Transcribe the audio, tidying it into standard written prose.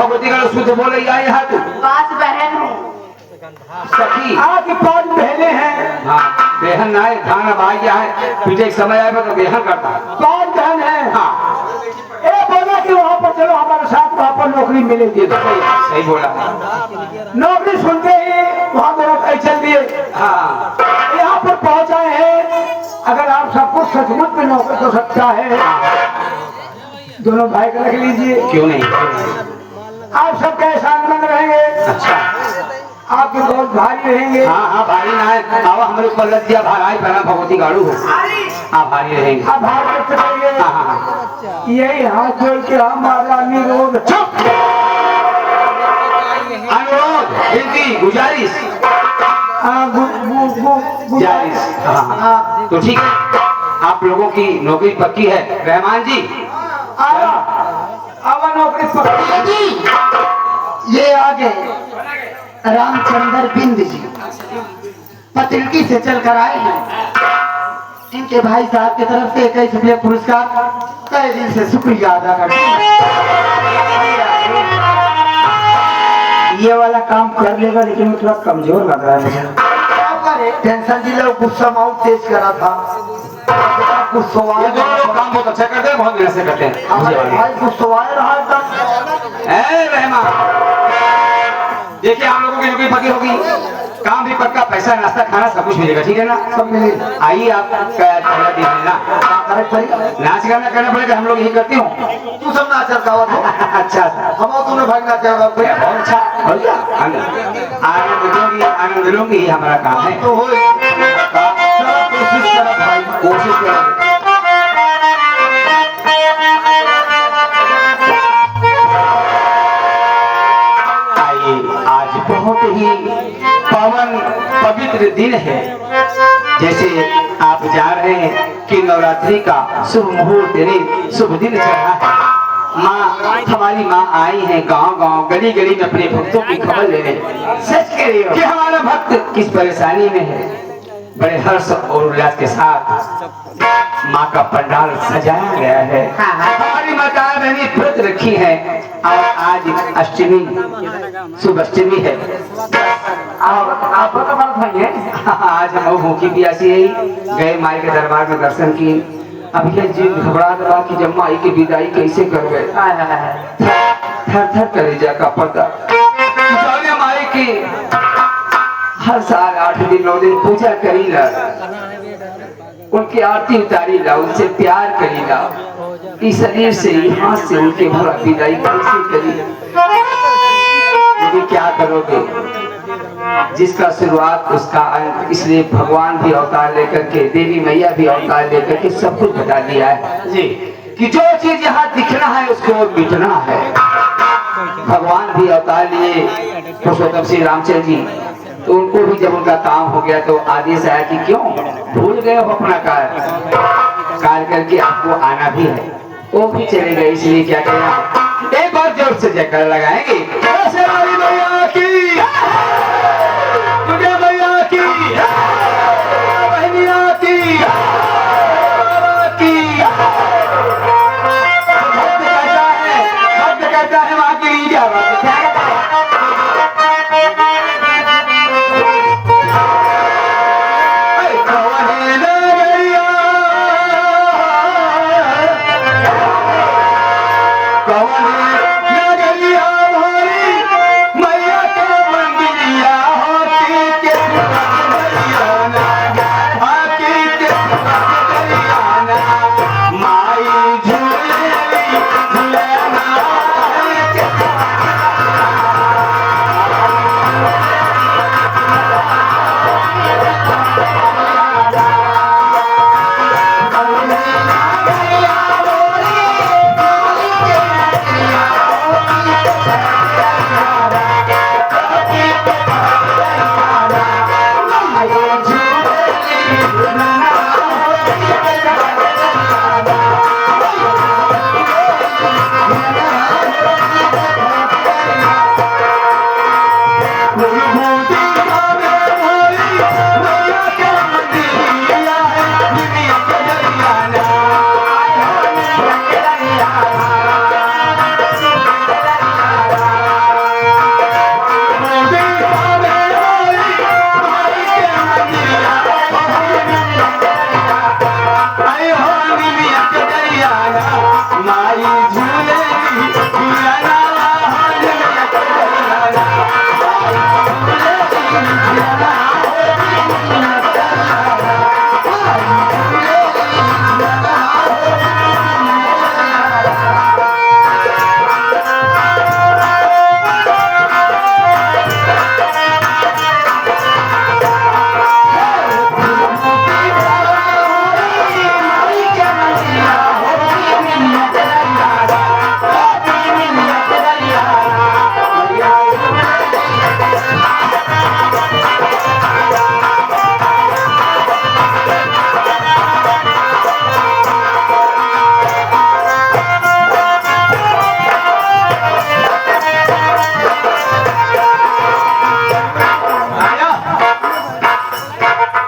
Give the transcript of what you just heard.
भगवती का शुद्ध बोल आई है तू? 5 बहन हूँ। सखी आज 5 बहने हैं। हाँ बेहन ना है, धान अब आ गया है, पीछे समय आएगा तो बेहन करता है। 5 बहन हैं। हाँ ए बोला कि वहाँ पर चलो हमारे साथ, वहाँ पर नौकरी मिलेगी। ये तो सही बोला। नौकरी सुनते ही वहाँ दोनों कहीं चल दिए। हाँ यहाँ पर पहुँचाए हैं। अगर आप सबको सचमुच में नौकरी तो सकता है, दोनों भाई को रख लीजिए। क्यों नहीं? आप सब कैसा आनंद रहेंगे। अच्छा आपके बहुत भारी रहेंगे। हाँ हाँ भारी ना है, आवा हमारे ऊपर लग दिया भाई पहना भगवती गाड़ू हो। हाँ भारी रहेंगे। आप भाग कर चलेंगे। हाँ हाँ यही हाथ जोड़ के हमारा अनुरोध। चुप। अनुरोध विनती गुजारिश गुजारिश। हाँ तो ठीक है, आप लोगों की नौकरी पक्की है। रहमान जी आवा नौकरी पक्की। ये आ गए रामचंद्र बिंद जी, पतिलकी से चलकर आए हैं। इनके भाई साहब की तरफ से 21 रुपये पुरस्कार तहे दिल से शुक्रिया अदा करते हैं। ये वाला काम कर लेगा, लेकिन वो थोड़ा कमजोर लग रहा है मुझे। टेंशन जी लोग गुस्सा माउंट तेज करा था। ये दोनों लोग काम बहुत अच्छा करते हैं, बहुत मेहनत से करते हैं। भाई गुस्सवाए रहा था। ए रहमान देखिए आप लोगों की नौकरी पक्की होगी, काम भी पक्का, पैसा नाश्ता खाना सब कुछ मिलेगा, ठीक है ना? सब मिलेगा। आइए आप पहला दिन ना नाच गाना करना पड़ेगा, हम लोग यही करते हो। तू सब नाचर गावा तो अच्छा हम तुमने भाई नाचर गावा बहुत अच्छा बढ़िया। आनंद लूंगी, ये हमारा काम है। तो हो कोशिश करा भाई, कोशिश करेंगे। आज बहुत ही पावन पवित्र दिन है। जैसे आप जान रहे हैं कि नवरात्रि का शुभ मुहूर्त यानी शुभ दिन चल रहा है। माँ हमारी माँ आई है गांव गांव गली गली में अपने भक्तों की खबर लेने। सच कह रही हो कि हमारा भक्त किस परेशानी में है। बड़े हर्ष और उल्लास के साथ माँ का पंडाल सजाया गया है। हमारी माता रानी व्रत रखी है और आज अष्टमी शुभ अष्टमी है। आप तो बात भाई है। आज हम भूखी प्यासी गए माई के दरबार में दर्शन किए। अब ये जीव घबरा दबा की जब माई की विदाई कैसे कर गए। थर थर कलेजा का पता। माई की हर साल 8 दिन 9 दिन पूजा करी ला, उनकी आरती उतारी ला, उनसे प्यार करी ला, इस शरीर से हाथ से उनके भरा विदाई कैसे करी। लेकिन क्या करोगे, जिसका शुरुआत उसका अंत। इसलिए भगवान भी अवतार लेकर के, देवी मैया भी अवतार लेकर के सब कुछ बता दिया है जी कि जो चीज यहाँ दिखना है उसको मिटना है। भगवान भी अवतार लिए पुरुषोत्तम श्री रामचंद्र जी, तो उनको भी जब उनका काम हो गया तो आदेश आया कि क्यों भूल गए हो अपना कार्य करके आपको आना भी है। वो भी चले गए। इसलिए क्या कहना, एक बार जोर से जयकारा लगाएंगे।